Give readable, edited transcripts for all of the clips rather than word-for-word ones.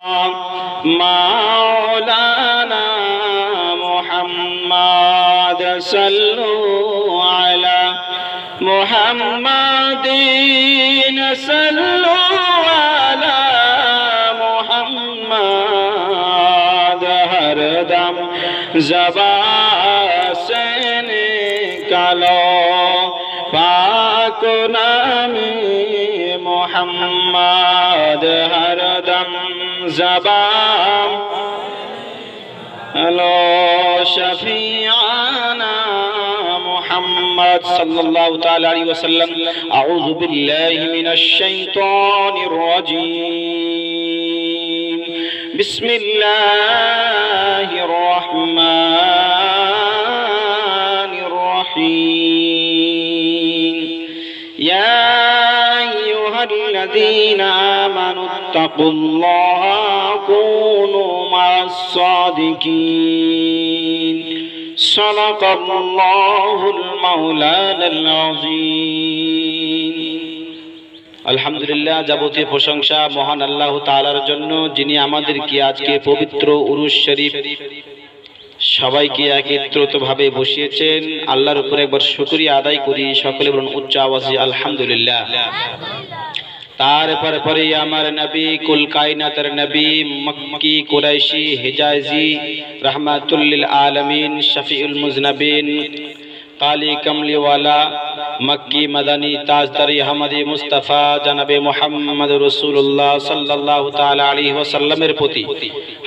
مولانا محمد صلوا على محمد صلوا على محمد हर दम ज़बान से निकालो पाक नामी मोहम्मद हर दम ज़बान लो शफीआना मोहम्मद सल्लल्लाहु तआला अलैहि वसल्लम अऊज़ु बिल्लाहि मिनश शैतानिर रजीम बिस्मिल्लाहिर रहमानिर रहीम या अय्युहल्लज़ीना आमनु इत्तक़ुल्लाहा कूनू मअस-सादिक़ीन सदक़ल्लाहुल मौलानाल अज़ीम। আলহামদুলিল্লাহ, যাবতীয় প্রশংসা মহান আল্লাহ তাআলার জন্য, যিনি আমাদেরকে আজকে পবিত্র উরুস শরীফ সবাইকে একত্রিতভাবে বসিয়েছেন। আল্লাহর উপরে একবার শুকরিয়া আদায় করি, সকলে বলুন উচ্চ আওয়াজে আলহামদুলিল্লাহ। তারপরে আমার নবী, কুল কায়নাতের নবী, মক্কি কুরাইশি হিজাজি রাহমাতুল লিল আলামিন, শফিউল মুজনবিন, কালি কমলিওয়ালা, মক্কি মদনী, তাজদার আহমদী মুস্তাফা জনাবে মুহাম্মদ রাসূলুল্লাহ সাল্লাল্লাহু তাআলা আলাইহি ওয়াসাল্লামের প্রতি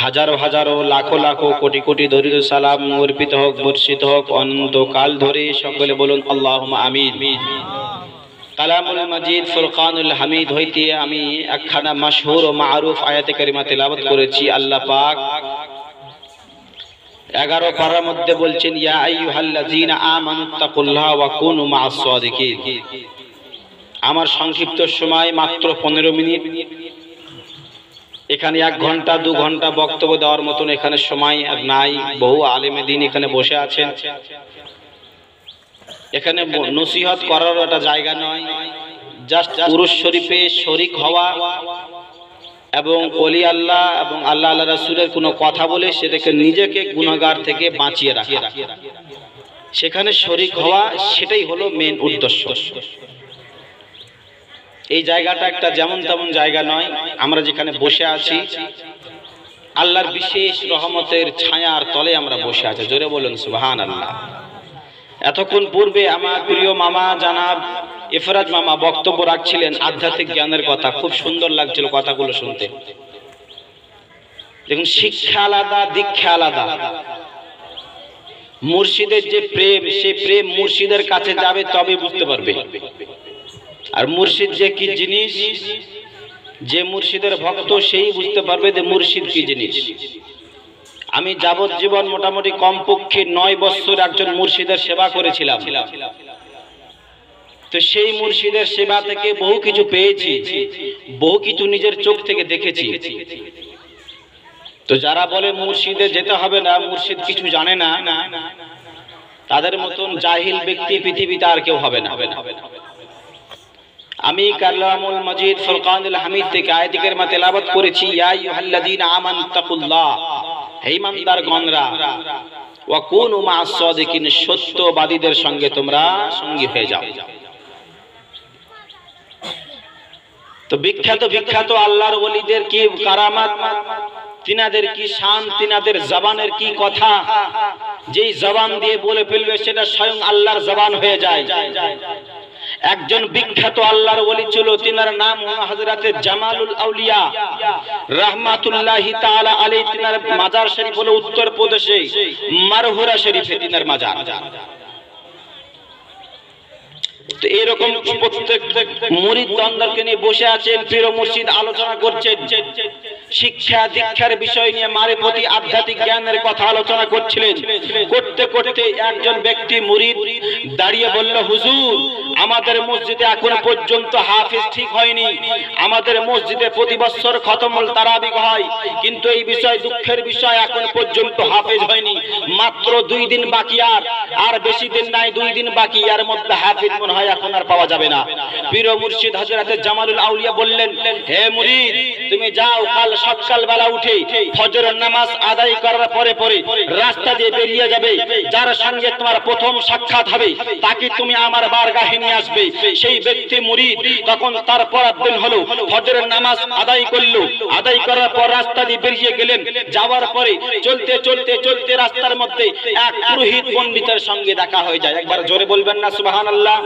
হাজারো হাজারো লাখো লাখো কোটি কোটি দরুদ সালাম অর্পিত হোক, বর্ষিত হোক অনন্তকাল ধরে। সকলে বলুন আল্লাহুম্মা আমিন। কালামুল মাজিদ ফুরকানুল হামিদ হইতে আমি একখানা মাশহুর ও মারুফ আয়াতে কারিমা তেলাওয়াত করেছি। আল্লাহ পাক 11 পারার মধ্যে বলছেন, ইয়া আইয়ুহাল্লাযীনা আমানু ইত্তাকুল্লাহা ওয়া কুনু মা'আস-সাদিকিন। আমার সংক্ষিপ্ত সময় মাত্র 15 মিনিট। এখানে 1 ঘন্টা 2 ঘন্টা বক্তব্য দেওয়ার মতন এখানে সময় আর নাই। বহু আলেমে দ্বীন এখানে বসে আছেন। এখানে নসিহত করার একটা জায়গা নয়, জাস্ট উরুস শরীফে শরীক হওয়া এবং ওলি আল্লাহ এবং আল্লাহ আল্লাহ রাসূলের কোনো কথা বলে সেটাকে নিজেকে গুনাহগার থেকে বাঁচিয়ে রাখা, সেখানে শরীক হওয়া, সেটাই হলো মেন উদ্দেশ্য। এই জায়গাটা একটা যেমন তেমন জায়গা নয়। আমরা যেখানে বসে আছি আল্লাহর বিশেষ রহমতের ছায়ার তলে আমরা বসে আছি। জোরে বলুন সুবহানাল্লাহ। এতক্ষণ পূর্বে আমার প্রিয় মামা জানাব ইফরাজ মামা বক্তব্য রাখছিলেন আধ্যাত্মিক জ্ঞানের কথা। খুব সুন্দর লাগছিল কথাগুলো শুনতে। দেখুন, শিক্ষা আলাদা, দীক্ষা আলাদা। মুর্শিদের যে প্রেম, সে প্রেম মুর্শিদের কাছে যাবে তবে বুঝতে পারবে। আর মুর্শিদ যে কি জিনিস, যে মুর্শিদের ভক্ত সেই বুঝতে পারবে যে মুর্শিদ কি জিনিস। আমি যাবজ্জীবন মোটামুটি কমপক্ষে 9 বছর একজন মুর্শিদের সেবা করেছিলাম। তো সেই মুর্শিদের সেবা থেকে বহু কিছু পেয়েছি, বহু কিছু নিজের চোখ থেকে দেখেছি। তো যারা বলে মুর্শিদে যেতে হবে না, মুর্শিদ কিছু জানে না, তাদের মতন জাহিল ব্যক্তি পৃথিবীতে আর কেউ হবে না। আমি কালামুল মাজিদ ফুরকানুল হামিদ থেকে আয়াত কারিমা তেলাওয়াত করেছি, ইয়া আইয়ুহাল্লাযীনা আমানু তাকুল্লাহ, হে ঈমানদারগণরা, ওয়া কুনু মা'আস-সাদিকিন, সত্যবাদীদের সঙ্গে তোমরা সঙ্গী হয়ে যাও। তো বিখ্যাত আল্লাহর ওলিদের কি কারামাত, তিনাদের কি শান, তিনাদের জবানের কি কথা, যেই জবান দিয়ে বলে ফেলবে সেটা স্বয়ং আল্লাহর জবান হয়ে যায়। একজন বিখ্যাত আল্লাহর ওলি ছিল, তিনার নাম হযরতে জামালুল আউলিয়া রাহমাতুল্লাহি তাআলা আলাইহি। তিনার মাজার শরীফ হলো উত্তর প্রদেশে মারহুরা শরীফে তিনার মাজার। তো এরকম প্রত্যেক মুরিদ দ্বন্দ্বকে নিয়ে বসে আছেন, পীর মুর্শিদ আলোচনা করছেন, শিক্ষা দীক্ষার বিষয় নিয়ে মারিফতি আধ্যাত্মিক জ্ঞানের কথা আলোচনা করছিলেন। করতে করতে একজন ব্যক্তি মুরিদ দাঁড়িয়ে বলল, হুজুর, আমাদের মসজিদে এখন পর্যন্ত হাফেজ ঠিক হয়নি। আমাদের মসজিদে প্রতি বছর খতমুল তারাবিহ হয়, কিন্তু এই বিষয় দুঃখের বিষয়, এখন পর্যন্ত হাফেজ হয়নি। মাত্র 2 দিন বাকি, আর বেশি দিন নাই, 2 দিন বাকি, এর মধ্যে হাফেজ মনে হয় এখন আর পাওয়া যাবে না। পীর মুর্শিদ হযরত জামালুল আউলিয়া বললেন, হে মুরিদ, তুমি যাও, কাল সকালবেলা উঠে ফজরের নামাজ আদায় করার পরে পরে রাস্তা দিয়ে বেরিয়ে যাবে, যার সঙ্গে তোমার প্রথম সাক্ষাৎ হবে তাকে তুমি আমার বারগাহে নিয়ে আসবে। সেই ব্যক্তি মুরিদ। তখন তার পরের দিন হলো ফজরের নামাজ আদায় করলো, আদায় করার পর রাস্তা দিয়ে বেরিয়ে গেলেন। যাওয়ার পরে চলতে চলতে চলতে রাস্তার মধ্যে এক পুরোহিত পণ্ডিতের সঙ্গে দেখা হয়ে যায়। একবার জোরে বলবেন না সুবহানাল্লাহ।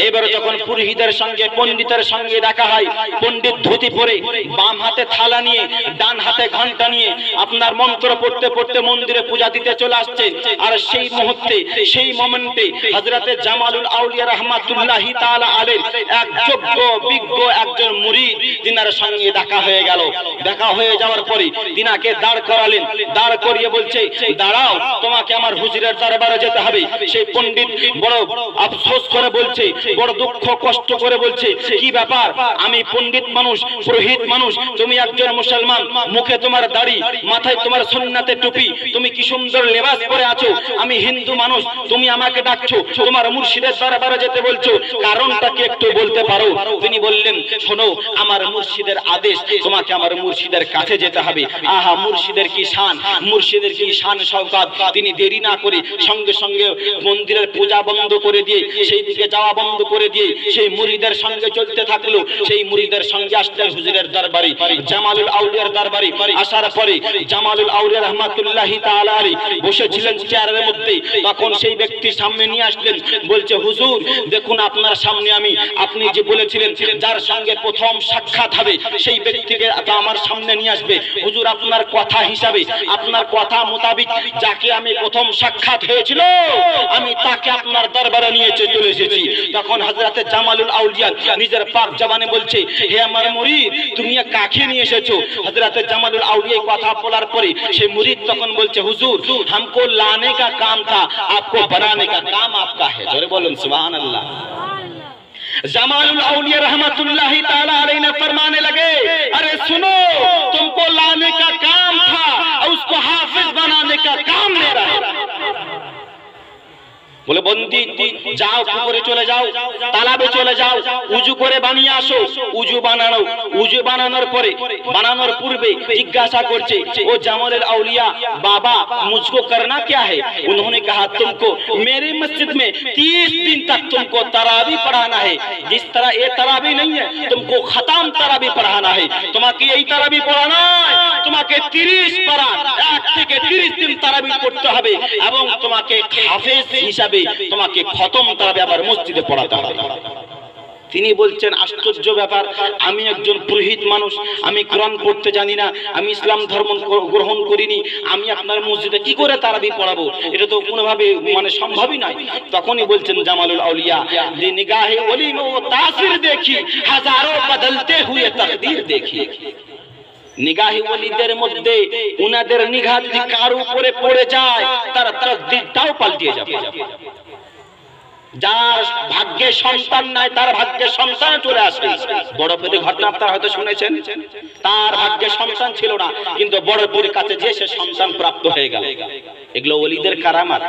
এবারে যখন পুরোহিতের সঙ্গে পণ্ডিতের সঙ্গে দেখা হয়, পণ্ডিত ধুতি পরে বাম হাতে থালা নিয়ে ডান হাতে ঘন্টা নিয়ে আপনার মন্ত্র পড়তে পড়তে মন্দিরে পূজা দিতে চলে আসছে। আর সেই মুহূর্তে সেই মোমেন্টে হযরতে জামালুল আউলিয়া রাহমাতুল্লাহি তাআলা আলাইহি এক যোগ্য বিজ্ঞ একজন মুরিদ তিনার সঙ্গে দেখা হয়ে গেল। দেখা হয়ে যাওয়ার পরে তিনাকে দাঁড় করালেন, দাঁড় করিয়ে বলছে দাঁড়াও, তোমাকে আমার হুজুরের দরবারে যেতে হবে। সেই পণ্ডিত বড় আফসোস করে বলছে, বড় দুঃখ কষ্ট করে বলছে, কি ব্যাপার, আমি পণ্ডিত মানুষ, পুরোহিত মানুষ, তুমি একজন মুসলমান, মুখে তোমার দাড়ি, মাথায় তোমার সুন্নাতের টুপি, তুমি কি সুন্দর লেবাস পরে আছো, আমি হিন্দু মানুষ, তুমি আমাকে ডাকছো, তোমার মুর্শিদের দরবারে যেতে বলছো, কারণটা কি একটু বলতে পারো? তিনি বললেন, শোনো, আমার মুর্শিদের আদেশ, তোমাকে আমার মুর্শিদের কাছে যেতে হবে। আহা, মুর্শিদের কি শান, মুর্শিদের কি শান শওকত। তিনি দেরি না করে সঙ্গে সঙ্গে মন্দিরের পূজা বন্ধ করে দিয়ে সেই দিকে যাওয়া বন্ধ করে দিয়ে সেই মুরিদের সঙ্গে চলতে থাকলো। সেই মুরিদের সঙ্গে আসলেন হুজুরের দরবারে, জামালুল আউলিয়ার দরবারে। আসার পরে জামালুল আউলিয়া রাহমাতুল্লাহি তাআলা আলাইহি বসেছিলেন চেয়ারের মধ্যে। তখন সেই ব্যক্তির সামনে নিয়ে আসলেন, বলছে হুজুর দেখুন আপনার সামনে আমি, আপনি যে বলেছিলেন যার সঙ্গে প্রথম সাক্ষাৎ হবে সেই ব্যক্তিকে আমার সামনে নিয়ে আসবে। হুজুর আপনার কথা হিসাবে, আপনার কথা মোতাবিক যাকে আমি প্রথম সাক্ষাৎ হয়েছিল আমি তাকে আপনার দরবারে নিয়ে চলে এসেছি। তখন হযরতে জামালুল আউলিয়া নিজের পাক জবানে বলছে, হে আমার মুরিদ, তুমি কাকে নিয়ে এসেছো? হযরতে জামালুল আউলিয়া কথা বলার পরে সেই মুরিদ তখন বলছে, হুজুর हमको लाने का काम था, आपको बनाने का काम आपका है। জোরে বলুন সুবহানাল্লাহ। জামালুল আউলিয়া रहमतुल्लाहि ताला अलैहि ने फरमाने लगे, अरे सुनो, तुमको लाने का काम था और उसको हाफिज बनाने का काम मेरा है। বলে বন্দি যাও, পুকুরে চলে যাও, তালাবে চলে যাও, উজু করে বানিয়ে আসো। উজু বানানো, উজু বানানোর পরে বানানোর পূর্বে জিজ্ঞাসা করছে, ও জামালুল আউলিया बाबा मुझको करना क्या है? उन्होंने कहा तुमको मेरी मस्जिद में 30 दिन तक तुमको तरावी पढ़ाना है। जिस तरह ये तरावी नहीं है, तुमको खत्म तरावी पढ़ाना है। তোমাকে এই তারাবি পড়ানো নয়, তোমাকে 30 পারা 1 থেকে 30 দিন তারাবি পড়তে হবে এবং তোমাকে হাফেজ হিসাবে তোমাকে খতম তারাবি আবার মসজিদে পড়াতে হবে। তিনি বলছেন, আশ্চর্য ব্যাপার, আমি একজন পুরোহিত মানুষ, আমি কোরআন পড়তে জানি না, আমি ইসলাম ধর্ম গ্রহণ করিনি, আমি আপনার মসজিদে কি করে তারাবি পড়াবো? এটা তো কোনোভাবে সম্ভবই নয়। তখনই বলছেন জামালুল আউলিয়া, যে নিগাহে ওলি মে ও তাসির দেখি, হাজারো বদলতে হুয়ে তকদীর দেখি। নিগাহে ওলিদের মধ্যে উনাদের নিগাহ যদি কার উপরে পড়ে যায় তার তকদীরটাও পাল্টে যাবে। যার ভাগ্যে সন্তান নাই তার ভাগ্যে সন্তান চলে আসে। বড় পীরের ঘটনা আপনারা হয়তো শুনেছেন, তার ভাগ্যে সন্তান ছিল না, কিন্তু বড় পীরের কাছে যে সে সন্তান প্রাপ্ত হয়ে গেল। এগুলো ওলিদের কারামাত।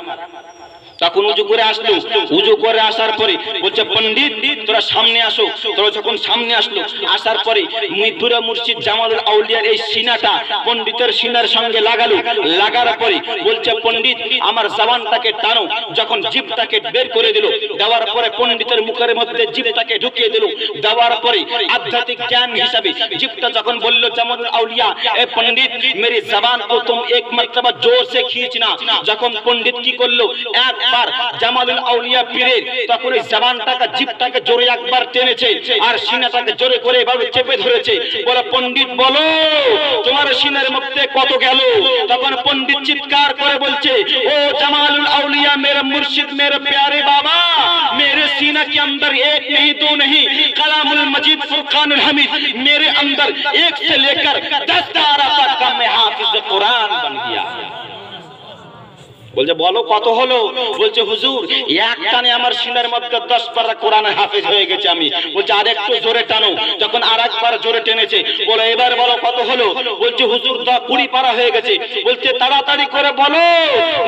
তখন উজু করে আসলো, উজু করে আসার পরে বলছে, পণ্ডিত তোরা সামনে আসো। তোরা যখন সামনে আসলো, আসার পরে মিরপুরা মুর্শিদ জামালুল আউলিয়ার এই সিনাটা পণ্ডিতের সিনার সঙ্গে লাগালো। লাগার পরে বলছে, পণ্ডিত আমার জবানটাকে টানো। যখন জিভটাকে বের করে দিল, দেওয়ার পরে পণ্ডিতের মুখের মধ্যে জিভটাকে ঢুকিয়ে দিল। দেওয়ার পরে আধ্যাত্মিক জ্ঞান হিসাবে জিভটা যখন বলল জামালুল আউলিয়া, এ পণ্ডিত মেরি জবান को तुम एक मर्तबा जोर से खींचना। যখন পণ্ডিত কি করলো, একবার জামালুল আউলিয়া পীরের তখন এই জবানটাকে জিভটাকে জোরে একবার টেনেছে আর সিনাটাকে জোরে করে এভাবে চেপে ধরেছে। বলে, পণ্ডিত বলো তোমার সিনার মধ্যে কত গেল? তখন পণ্ডিত চিৎকার করে বলছে, ও জামালুল আউলিয়া मेरे मुर्शिद मेरे प्यारे बाबा, मेरे सीना के अंदर एक नहीं दो नहीं, कलामुल मजीद फुरकानुल हमीद मेरे अंदर 1 से लेकर 10 धारा तक का मैं हाफिज कुरान बन गया। বলছে বলো কত হলো? বলছে হুজুর এক টানে আমার সিনার মধ্যে 10 পারা কোরআন হাফেজ হয়ে গেছে আমি। বলছে আর একটু জোরে টানো। যখন আরেকবার জোরে টেনেছে, বলো এবার বলো কত হলো? বলছে হুজুর 20 পারা হয়ে গেছে। বলছে তাড়াতাড়ি করে বলো,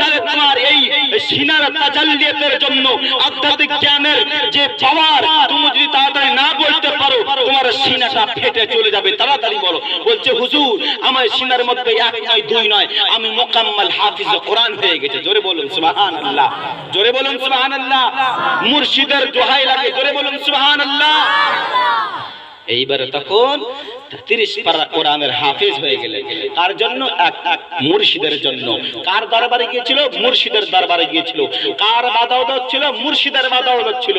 নালে তোমার এই সিনার তাজাল্লিয়াতের জন্য আধ্যাত্মিক জ্ঞানের যে পাওয়ার, তুমি যদি তাড়াতাড়ি না বলতে পারো তোমার সিনাটা ফেটে চলে যাবে, তাড়াতাড়ি বলো। বলছে হুজুর আমার সিনার মধ্যে এক নয় দুই নয়, আমি মুকাম্মাল হাফিজ কোরআন হয়ে গেছে। জোরে বলুন সুবহানাল্লাহ, জোরে বলুন সুবহানাল্লাহ। মুর্শিদের দোহাই লাগে, জোরে বলুন সুবহানাল্লাহ। এইবারে তখন 30 পারা কোরআনের হাফেজ হয়ে গেলেন। কার জন্য? এক মুর্শিদের জন্য। কার দরবারে গিয়েছিল? মুর্শিদের দরবারে গিয়েছিল। কার বাদাওলত ছিল? মুর্শিদের বাদাওলত ছিল।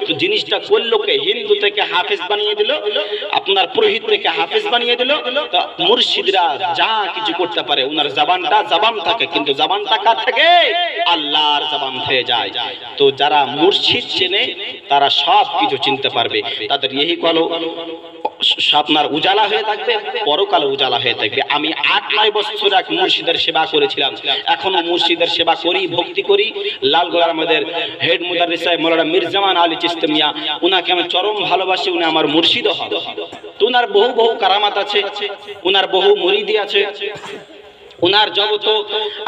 তো জিনিসটা করলো কে? হিন্দু থেকে হাফেজ বানিয়ে দিল, আপনার পুরোহিত থেকে হাফেজ বানিয়ে দিল। তো মুর্শিদরা যা কিছু করতে পারে, ওনার জবানটা জবান থাকে, কিন্তু জবানটা কার থাকে? আল্লাহর জবান হয়ে যায়। তো যারা মুর্শিদ চেনে তারা সব কিছু চিনতে পারবে। তাদের এই কলো আপনার উজালা হয়ে থাকবে, পরকালে উজালা হয়ে থাকবে। আমি 8-9 বছর এক মুর্শিদের সেবা করেছিলাম, এখনো মুর্শিদের সেবা করি, ভক্তি করি। লালগোলার আমাদের হেড মুদাররিস সাহেব মৌলানা মির্জামান আলী চিশতি মিয়া, উনাকে আমি চরম ভালোবাসি, উনি আমার মুর্শিদও হন। তো উনার বহু বহু কারামাত আছে, উনার বহু মুরিদি আছে। উনার জগত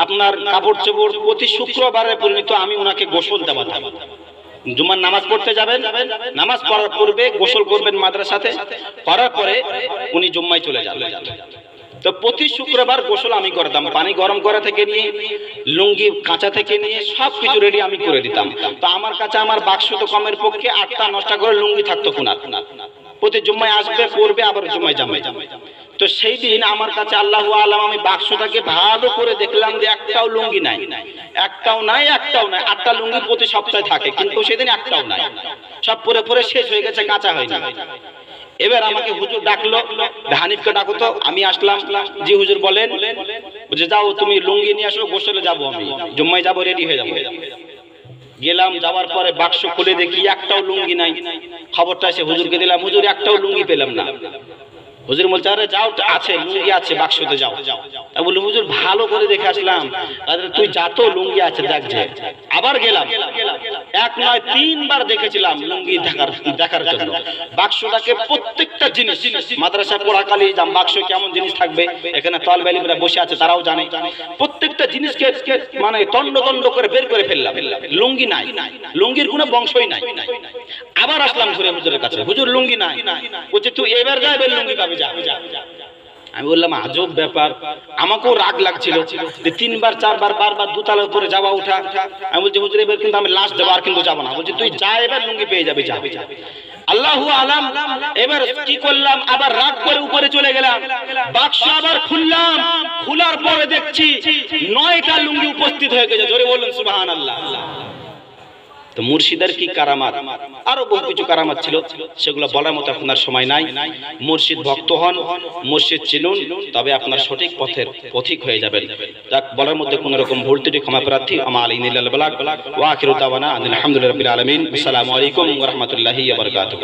আপনার কাপড় চোপড় প্রতি শুক্রবারে পরিণত আমি উনাকে গোসল দেওয়াতাম। জুমার নামাজ পড়তে যাবেন, নামাজ পড়ার পূর্বে গোসল করবেন মাদ্রাসাতে, করার পরে উনি জুম্মায় চলে যাবেন। তো প্রতি শুক্রবার গোসল আমি করতাম, পানি গরম করা থেকে নিয়ে লুঙ্গি কাঁচা থেকে নিয়ে সব কিছু রেডি আমি করে দিতাম। তো আমার কাছে আমার বাক্স তো কমের পক্ষে 8টা 9টা করে লুঙ্গি থাকতো কুনার। প্রতি জুম্মায় আসবে, পড়বে, আবার জুম্মায় যাবে। তো সেই দিন আমার কাছে আল্লাহু আলাম আমি বাক্সটাকে ভালো করে দেখলাম যে একটাও লুঙ্গি নাই, একটাও নাই, একটাও নাই। 8টা লুঙ্গি প্রতি সপ্তাহে থাকে, কিন্তু সেদিন একটাও নাই, সব পরে পরে শেষ হয়ে গেছে, কাঁচা হয়নি। এবার আমাকে হুজুর ডাকলো, হানিফকে ডাকো তো। আমি আসলাম, জি হুজুর বলেন। বুঝে যাও তুমি লুঙ্গি নিয়ে আসো, গোসলে যাবো, আমি জুম্মায় যাবো, রেডি হয়ে যাবো। গেলাম, যাওয়ার পরে বাক্স খুলে দেখি একটাও লুঙ্গি নাই। খবরটা এসে হুজুরকে দিলাম, হুজুর একটাও লুঙ্গি পেলাম না। হুজুর বলছে আরে যাও, আছে লুঙ্গি আছে বাক্সতে, যাও। তা বলি হুজুর ভালো করে দেখে আসলাম। তুই যা তো লুঙ্গি আছে দেখ যে। আবার গেলাম, 1 নয় 3 বার দেখেছিলাম লুঙ্গি দেখার জন্য। বাক্সটাকে প্রত্যেকটা জিনিস, মাদ্রাসা পড়াকালী বাক্স কেমন জিনিস থাকবে, এখানে তলবে আলিমরা বসে আছে তারাও জানে, প্রত্যেকটা জিনিসকে মানে তন্ড তন্ড করে বের করে ফেললাম। লুঙ্গি নাই, লুঙ্গির কোনো বংশই নাই। আবার আসলাম ঘুরে হুজুরের কাছে, হুজুর লুঙ্গি নাই। বলছে তুই এবার যা, এবার লুঙ্গি পাবি, যা। আমি বললাম আজব ব্যাপার, আমাকেও রাগ লাগছিল যে 3 বার 4 বার বারবার দুতলার উপরে যাওয়া উঠা। আমি বলছি হুজুর এবার কিন্তু আমি লাস্ট যাবো, আর কিন্তু যাবো না। বলছি তুই যা, এবার লুঙ্গি পেয়ে যাবি, যা। আল্লাহু আলাম। এবার কি করলাম, আবার রাগ করে উপরে চলে গেলাম, বাক্স আবার খুললাম। খোলার পরে দেখছি 9টা লুঙ্গি উপস্থিত হয়ে গেছে। জোরে বলুন সুবহানাল্লাহ। তো মুর্শিদের কি কারামাত, আরো বহু কিছু কারামাত ছিল, সেগুলো বলার মতো আপনার সময় নাই। মুর্শিদ ভক্ত হন, মুর্শিদ চিনুন, তবে আপনার সঠিক পথের পথিক হয়ে যাবেন। যাক, বলার মধ্যে কোনো রকম ভুল ত্রুটি ক্ষমা প্রার্থী। আমা আলাইহিল বালাগ ওয়া আখিরু দাওয়ানা আলহামদুলিল্লাহি রাব্বিল আলামিন। আসসালামু আলাইকুম ওয়া রাহমাতুল্লাহি ওয়া বারাকাতুহু।